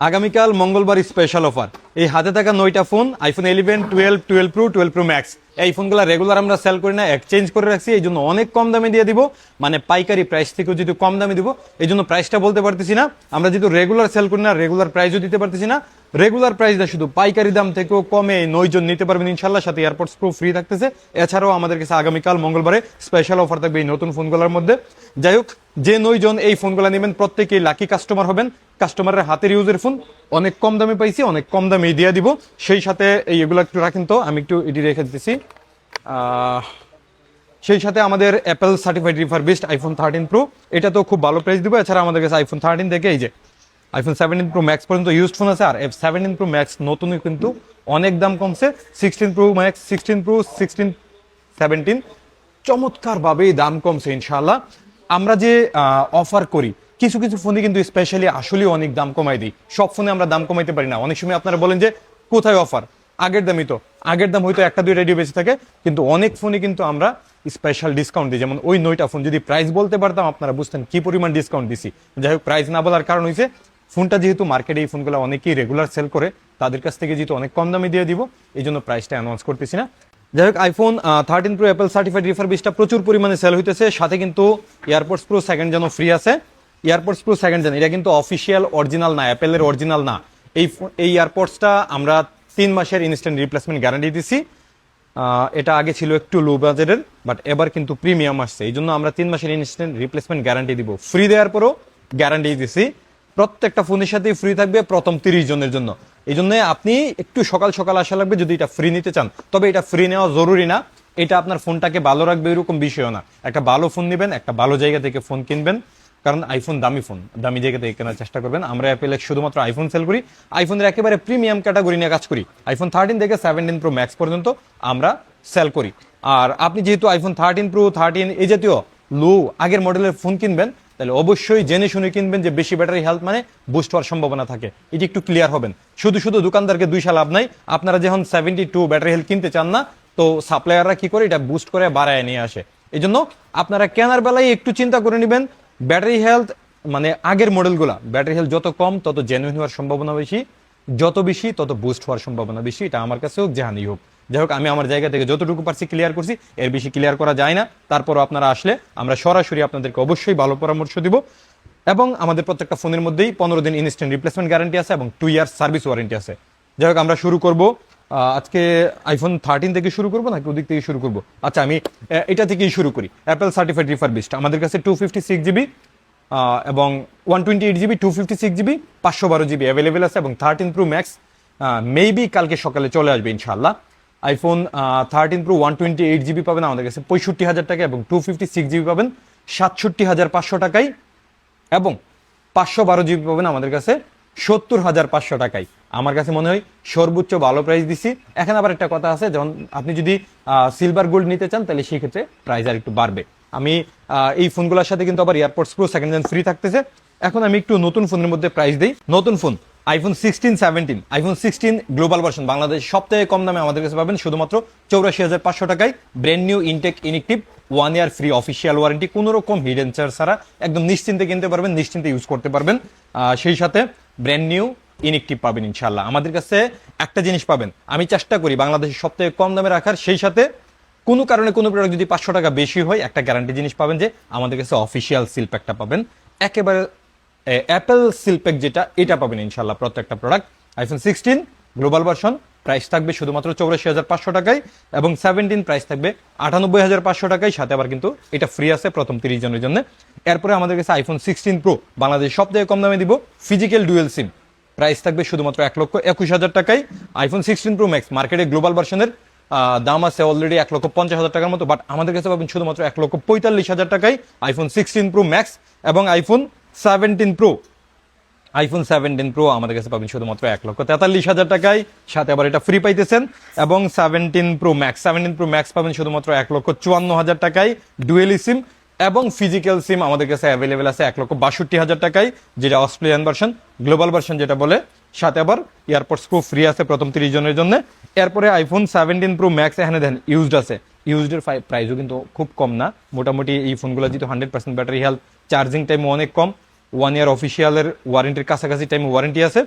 আগামীকাল মঙ্গলবার special offer. এই হাতে থাকা 9টা phone iPhone 11, 12, 12 pro, 12 pro max, এই ফোনগুলো রেগুলার আমরা সেল করি না, এক্সচেঞ্জ করে রাখছি, এই জন্য অনেক কম দামে দিয়ে দিব। মানে পাইকারি প্রাইস থেকেও যদি কম দামে দিব, এই জন্য প্রাইসটা বলতে পারতেছি না। আমরা যেহেতু রেগুলার সেল করি না, রেগুলার প্রাইসও দিতে পারতেছি না। রেগুলার প্রাইস না, শুধু পাইকারি দাম থেকেও কমে 9 জন নিতে পারবেন ইনশাল্লাহ, সাথে এয়ারপোর্টস প্রো ফ্রি থাকতেছে। এছাড়াও আমাদের কাছে আগামীকাল মঙ্গলবারে স্পেশাল অফার থাকবে এই নতুন ফোনগুলোর মধ্যে। যাই হোক, যে 9 জন এই ফোনগুলো নেবেন প্রত্যেকেই লাকি কাস্টমার হবেন। কাস্টমারের হাতের ইউজের ফোন অনেক কম দামে পাইছি, অনেক কম দামে দিয়ে দিব। সেই সাথে এইগুলো একটু রাখেন তো, আমি একটু এটি রেখে দিতেছি। সেই সাথে আমাদের Apple certified refurbished iPhone 13 pro, এটা তো খুব ভালো প্রাইস দিব। এছাড়া আমাদের কাছে আইফোন 13 থেকে এই যে আইফোন 17 প্রো ম্যাক্স পর্যন্ত ইউজড ফোন আছে। আর 17 প্রো ম্যাক্স নতুনই কিন্তু অনেক দাম কমছে। 16 প্রো ম্যাক্স, 16 প্রো, 16, 17 চমৎকারভাবেই দাম কমছে ইনশাআল্লাহ। আমরা যে অফার করি কিছু কিছু ফোনে কিন্তু স্পেশালি আসলে অনেক দাম কমাই দিই। সব ফোনে আমরা দাম কমাইতে পারি না। অনেক সময় আপনারা বলেন যে কোথায় অফার, আগের দামই তো। আগের দাম হয়তো একটা দুইটা রেডিও বেশি থাকে, কিন্তু অনেক ফোনে কিন্তু আমরা স্পেশাল ডিসকাউন্ট দিই। যেমন ওই 9টা ফোন যদি প্রাইস বলতে পারতাম আপনারা বুঝতেন কি পরিমাণ ডিসকাউন্ট দিছি। যাই হোক, প্রাইস না বলার কারণ হয়েছে ফোনটা যেহেতু মার্কেটে এই ফোনগুলো অনেকেই রেগুলার সেল করে, তাদের কাছ থেকে যেহেতু অনেক কম দামে দিয়ে দিব, এই জন্য প্রাইসটা অ্যানাউন্স করতেছি না। যাই হোক, আইফোন 13 প্রো অ্যাপেল সার্টিফাইড রিফারবিশডটা প্রচুর পরিমাণে সেল হইতেছে। সাথে কিন্তু এয়ারপোর্টস প্রো সেকেন্ড জেনও ফ্রি আছে। এয়ারপোর্টস প্রো সেকেন্ড জেন এটা কিন্তু অফিসিয়াল অরিজিনাল না, অ্যাপেলের অরিজিনাল না। এই এয়ারপোর্টসটা আমরা 3 মাসের ইনস্ট্যান্ট রিপ্লেসমেন্ট গ্যারান্টি দিছি। এটা আগে ছিল একটু লো বাজেটের, বাট এবার কিন্তু প্রিমিয়াম আসছে, এই জন্য আমরা 3 মাসের ইনস্ট্যান্ট রিপ্লেসমেন্ট গ্যারান্টি দিব। ফ্রি দেওয়ার পরও গ্যারান্টি দিছি। প্রত্যেকটা ফোনের সাথেই ফ্রি থাকবে প্রথম 30 জনের জন্য। এই জন্য আপনি একটু সকাল সকাল আসা লাগবে যদি এটা ফ্রি নিতে চান। তবে এটা ফ্রি নেওয়া জরুরি না, এটা আপনার ফোনটাকে ভালো রাখবে এরকম বিষয় না। একটা ভালো ফোন নেবেন, একটা ভালো জায়গা থেকে ফোন কিনবেন, কারণ আইফোন দামি ফোন, দামি জায়গা থেকে কেনার চেষ্টা করবেন। আমরা অ্যাপেলে শুধুমাত্র আইফোন সেল করি, আইফোনের একেবারে প্রিমিয়াম ক্যাটাগরি নিয়ে কাজ করি। আইফোন 13 থেকে 17 প্রো ম্যাক্স পর্যন্ত আমরা সেল করি। আর আপনি যেহেতু আইফোন 13 প্রো, 13 এই জাতীয় লো আগের মডেলের ফোন কিনবেন, তাহলে অবশ্যই জেনে শুনে কিনবেন যে বেশি ব্যাটারি হেলথ মানে বুস্ট হওয়ার সম্ভাবনা থাকে। এটি একটু ক্লিয়ার হবেন। শুধু শুধু দোকানদারকে 2 লাভ নাই। আপনারা যখন 72 ব্যাটারি হেলথ কিনতে চান না, তো সাপ্লায়াররা কি করে এটা বুস্ট করে বাড়ায় নিয়ে আসে। এই জন্য আপনারা কেনার বেলায় একটু চিন্তা করে নেবেন। ব্যাটারি হেলথ মানে আগের মডেলগুলা ব্যাটারি হেলথ যত কম তত জেনুইন হওয়ার সম্ভাবনা বেশি, যত বেশি তত বুস্ট হওয়ার সম্ভাবনা বেশি। এটা আমার কাছে হোক যেহানি হোক। যাই হোক, আমি আমার জায়গা থেকে যতটুকু পারছি ক্লিয়ার করছি, এর বেশি ক্লিয়ার করা যায় না। তারপরও আপনারা আসলে আমরা সরাসরি আপনাদেরকে অবশ্যই ভালো পরামর্শ দিব। এবং আমাদের প্রত্যেকটা ফোনের মধ্যেই 15 দিন ইনস্ট্যান্ট রিপ্লেসমেন্ট গ্যারান্টি আছে এবং 2 ইয়ার সার্ভিস ওয়ারেন্টি আছে। যাই হোক, আমরা শুরু করব আজকে আইফোন 13 থেকে শুরু করবো নাকি ওদিক থেকে শুরু করবো? আচ্ছা, আমি এটা থেকেই শুরু করি। অ্যাপেল সার্টিফাইড রিফারবিশড আমাদের কাছে 256 জিবি এবং 128 জিবি, 256 জিবি, 512 জিবি অ্যাভেলেবেল আছে। এবং 13 প্রো ম্যাক্স মেবি কালকে সকালে চলে আসবে ইনশাল্লাহ। আইফোন 13 প্রো 128 জিবি পাবেন আমাদের কাছে 65,000 টাকা, এবং 256 জিবি পাবেন 67,500 টাকায়, এবং 512 জিবি পাবেন আমাদের কাছে 70,500 টাকায়। আমার কাছে মনে হয় সর্বোচ্চ ভালো প্রাইস দিছি। এখন আবার একটা কথা আছে, যেমন আপনি যদি সিলভার গোল্ড নিতে চান তাহলে সেই ক্ষেত্রে প্রাইস আর একটু বাড়বে। আমি এই ফোনগুলোর সাথে কিন্তু আবার AirPods pro second gen free থাকতেছে। এখন আমি একটু নতুন ফোনের মধ্যে প্রাইস দিই। নতুন phone iPhone 16, 17, iPhone 16 global version Bangladesh সবথেকে কম দামে আমাদের কাছে পাবেন শুধুমাত্র 84,500 টাকায়। Brand new intact inactive, 1 year free official warranty, কোনো রকম হিডেন চার্জ ছাড়া একদম নিশ্চিন্তে কিনতে পারবেন, নিশ্চিন্তে ইউজ করতে পারবেন। সেই সাথে ব্র্যান্ড নিউ ইনএক্টিভ পাবেন ইনশাল্লাহ। আমাদের কাছে একটা জিনিস পাবেন, আমি চেষ্টা করি বাংলাদেশের সবথেকে কম দামে রাখার। সেই সাথে কোনো কারণে কোনো প্রোডাক্ট যদি 500 টাকা বেশি হয়, একটা গ্যারান্টি জিনিস পাবেন যে আমাদের কাছে অফিসিয়াল সিল প্যাকটা পাবেন, একেবারে অ্যাপেল সিল প্যাক যেটা, এটা পাবেন ইনশাল্লাহ প্রত্যেকটা product. IPhone 16 global version price থাকবে শুধুমাত্র 84,500 টাকায়, এবং 17 প্রাইস থাকবে 98,500 টাকায়। সাথে আবার কিন্তু এটা ফ্রি আছে প্রথম 30 জনের জন্য। এরপরে আমাদের কাছে আইফোন 16 প্রো বাংলাদেশ সবথেকে কম দামে দিব, ফিজিক্যাল ডুয়েল সিম, প্রাইস থাকবে শুধুমাত্র 1,21,000 টাকায়। আইফোন 16 প্রো ম্যাক্স মার্কেটে গ্লোবাল ভার্সনের দাম আছে অলরেডি 1,50,000 টাকার মতো, বাট আমাদের কাছে পাবেন শুধুমাত্র 1,45,000 টাকায় আইফোন 16 প্রো ম্যাক্স। এবং আইফোন 17 প্রো আমাদের কাছে পাবেন শুধুমাত্র 1,43,000 টাকায়, সাথে আবার এটা ফ্রি পাইতেছেন। এবং 17 প্রো ম্যাক্স পাবেন শুধুমাত্র 1,54,000 টাকায় ডুয়েলি সিম, এবং ফিজিক্যাল সিম আমাদের কাছে অ্যাভেলেবেল আছে 1,62,000 টাকায়, যেটা অস্ট্রেলিয়ান ভার্সন, গ্লোবাল ভার্সন যেটা বলে। সাথে আবার এয়ারপোর্টস প্রো ফ্রি আছে প্রথম 30 জনের জন্য। এরপরে আইফোন 17 প্রো ম্যাক্স এখানে দেন ইউজড আছে। ইউজডের প্রাইসও কিন্তু খুব কম না, মোটামুটি এই ফোনগুলো যেহেতু 100% ব্যাটারি হেলথ, চার্জিং টাইমও অনেক কম, 1 ইয়ার অফিসিয়ালের ওয়ারেন্টির কাছাকাছি টাইম ওয়ারেন্টি আছে।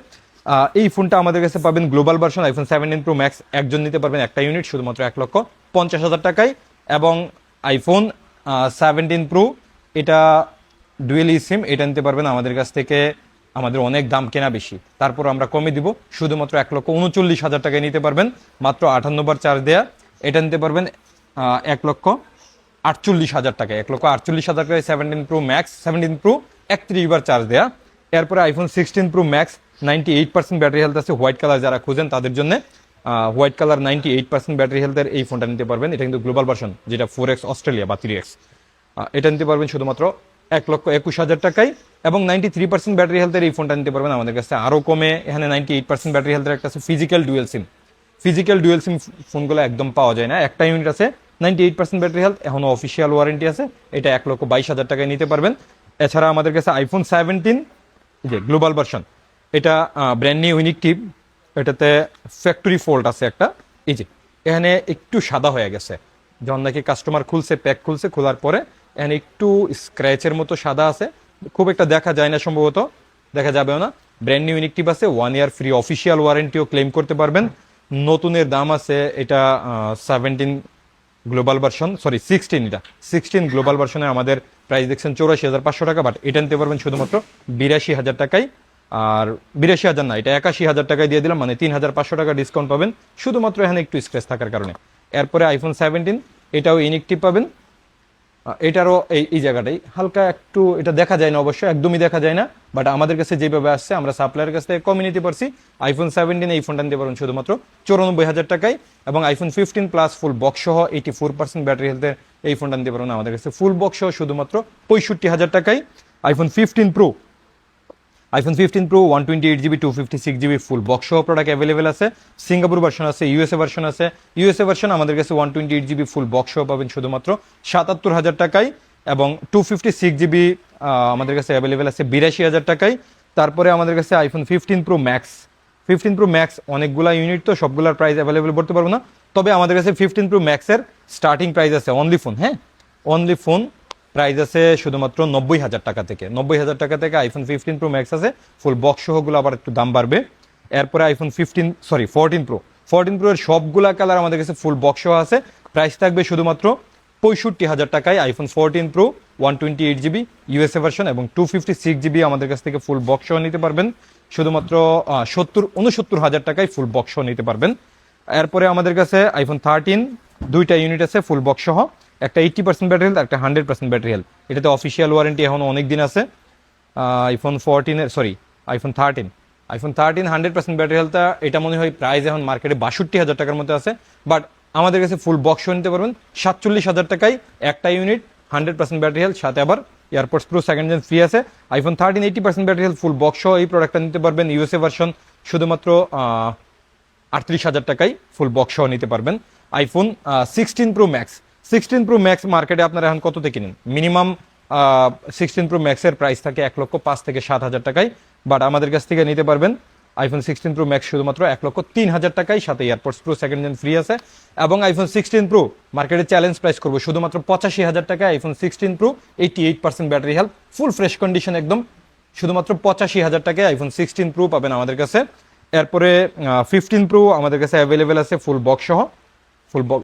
এই ফোনটা আমাদের কাছে পাবেন global version iPhone 17 pro max, একজন নিতে পারবেন একটা ইউনিট শুধুমাত্র 1,50,000 টাকায়। এবং আইফোন 17 প্রো এটা ডুয়েল সিম, এটা নিতে পারবেন আমাদের কাছ থেকে, আমাদের অনেক দাম কেনা বেশি, তারপর আমরা কমে দিব শুধুমাত্র 1,39,000 টাকায় নিতে পারবেন, মাত্র 58 বার চার্জ দেয়া। এটা নিতে পারবেন 1,48,000 টাকায়, 1,48,000 টাকায় 17 প্রো ম্যাক্স, 17 প্রো 31 বার চার্জ দেয়া। এরপরে iPhone 16 pro max 98% battery health আছে, হোয়াইট কালার যারা খুঁজেন তাদের জন্য হোয়াইট কালার 98% ব্যাটারি হেলথের এই ফোনটা নিতে পারবেন। এটা কিন্তু গ্লোবাল ভার্সন, যেটা 4X অস্ট্রেলিয়া বা 3X, এটা নিতে পারবেন শুধুমাত্র 1,21,000 টাকায়। এবং 93% ব্যাটারি হেলথের এই ফোনটা নিতে পারবেন আমাদের কাছে আরও কমে। এখানে 98% ব্যাটারি হেলথের একটা আছে ফিজিক্যাল ডুয়েল সিম, ফিজিক্যাল ডুয়েল সিম ফোনগুলো একদম পাওয়া যায় না, একটা ইউনিট আছে 98% ব্যাটারি হেলথ, এখনও অফিসিয়াল ওয়ারেন্টি আছে, এটা 1,22,000 টাকায় নিতে পারবেন। এছাড়া আমাদের কাছে আইফোন 17 যে গ্লোবাল ভার্সন, এটা ব্র্যান্ড নিউ ইউনিক টিপ, এটাতে ফ্যাক্টরি ফল্ট আছে একটা, এই যে এখানে একটু সাদা হয়ে গেছে, যখন নাকি কাস্টমার খুলছে, প্যাক খুলছে, খোলার পরে এখানে একটু স্ক্র্যাচের মতো সাদা আছে, খুব একটা দেখা যায় না, সম্ভবত দেখা যাবেও না। ব্র্যান্ড নিউ ইউনিক টিপ আছে, 1 ইয়ার ফ্রি অফিসিয়াল ওয়ারেন্টিও ক্লেম করতে পারবেন। নতুনের দাম আছে এটা 17 গ্লোবাল ভার্সন, সরি 16, এটা 16 গ্লোবাল ভার্সনে আমাদের প্রাইস দেখছেন 84,500 টাকা, বাট এটা নিতে পারবেন শুধুমাত্র 82,000 টাকায়। আর 82,000 না, এটা 81,000 টাকায় দিয়ে দিলাম, মানে 3,500 টাকা ডিসকাউন্ট পাবেন শুধুমাত্র এখানে একটু স্ক্র্যাচ থাকার কারণে। এরপরে আইফোন 17, এটাও ইউনিক টিপ পাবেন, এটারও এই জায়গাটাই হালকা একটু, এটা দেখা যায় না অবশ্যই, একদমই দেখা যায় না, বাট আমাদের কাছে যেভাবে আসছে আমরা সাপ্লায়ারের কাছ থেকে কমিয়ে নিতে পারছি। আইফোন 17 এই ফোনটা নিতে পারবেন শুধুমাত্র 94,000 টাকায়। এবং আইফোন 15 প্লাস ফুল বক্স সহ 84% ব্যাটারি হেলথের এই ফোনটা নিতে পারবেন আমাদের কাছে ফুল বক্স সহ শুধুমাত্র 65,000 টাকায়। IPhone 15 pro, iPhone 15 pro 128GB 256GB full box সহ প্রোডাক্ট অ্যাভেলেবেল আছে। সিঙ্গাপুর ভার্সন আছে, ইউএসএ ভার্সন আছে। ইউএসএ ভার্সন আমাদের কাছে 128GB ফুল বক্স সহ পাবেন শুধুমাত্র 77,000 টাকায়। এবং 256GB আমাদের কাছে অ্যাভেলেবেল আছে 82,000 টাকায়। তারপরে আমাদের কাছে iPhone 15 pro max, 15 pro max অনেকগুলা ইউনিট, তো সবগুলোর প্রাইস অ্যাভেলেবেল বলতে পারবো না, তবে আমাদের কাছে 15 প্রো ম্যাক্সের স্টার্টিং প্রাইস আছে অনলি ফোন, হ্যাঁ অনলি ফোন প্রাইস আছে শুধুমাত্র 90,000 টাকা থেকে, 90,000 টাকা থেকে আইফোন 15 প্রো ম্যাক্স আছে, ফুল বক্স সহগুলো আবার একটু দাম বাড়বে। এরপরে আইফোন 14 প্রো, 14 প্রো এর সবগুলা কালার আমাদের কাছে ফুল বক্স সহ আছে, প্রাইস থাকবে শুধুমাত্র 65,000 টাকায়। IPhone 14 pro 128GB USA version এবং 256GB আমাদের কাছ থেকে ফুল বক্স সহ নিতে পারবেন শুধুমাত্র 69,000 টাকায় ফুল বক্স সহ নিতে পারবেন। এরপরে আমাদের কাছে আইফোন 13 দুইটা ইউনিট আছে ফুল বক্স সহ, একটা 80% ব্যাটারি হেলথ, একটা 100% ব্যাটারি হেলথ, এটাতে অফিসিয়াল ওয়ারেন্টি এখনো অনেক দিন আছে। IPhone 14 sorry iPhone 13, iPhone 13 100% battery health, এটা মনে হয় প্রাইস এখন মার্কেটে 62,000 টাকার মধ্যে আছে, বাট আমাদের কাছে ফুল বক্স নিতে পারবেন 47,000 টাকায়, একটা ইউনিট 100% ব্যাটারি হেলথ, সাথে আবার AirPods pro second gen free আছে। IPhone 13 80% battery health full box এই প্রোডাক্টটা নিতে পারবেন ইউএসএ ভার্সন শুধুমাত্র 38,000 টাকায় ফুল বক্স সহ নিতে পারবেন। IPhone 16 pro max, 16 pro max মার্কেটে আপনারা এখন কততে কিনেন? মিনিমাম 16 প্রো ম্যাক্সের প্রাইস থাকে 1,05,000 থেকে 7,000 টাকায়, বাট আমাদের কাছ থেকে নিতে পারবেন আইফোন 16 প্রো ম্যাক্স শুধুমাত্র 1,03,000 টাকায়, সাথে AirPods pro second gen free আছে। এবং আইফোন 16 প্রো মার্কেটে চ্যালেঞ্জ প্রাইস করবো শুধুমাত্র 85,000 টাকায়। IPhone 16 pro 88% battery health, full fresh condition একদম, শুধুমাত্র 85,000 টাকায় আইফোন 16 প্রো পাবেন আমাদের কাছে। এরপরে 15 প্রো আমাদের কাছে অ্যাভেলেবেল আছে ফুল বক্স সহ, ফুল বক্স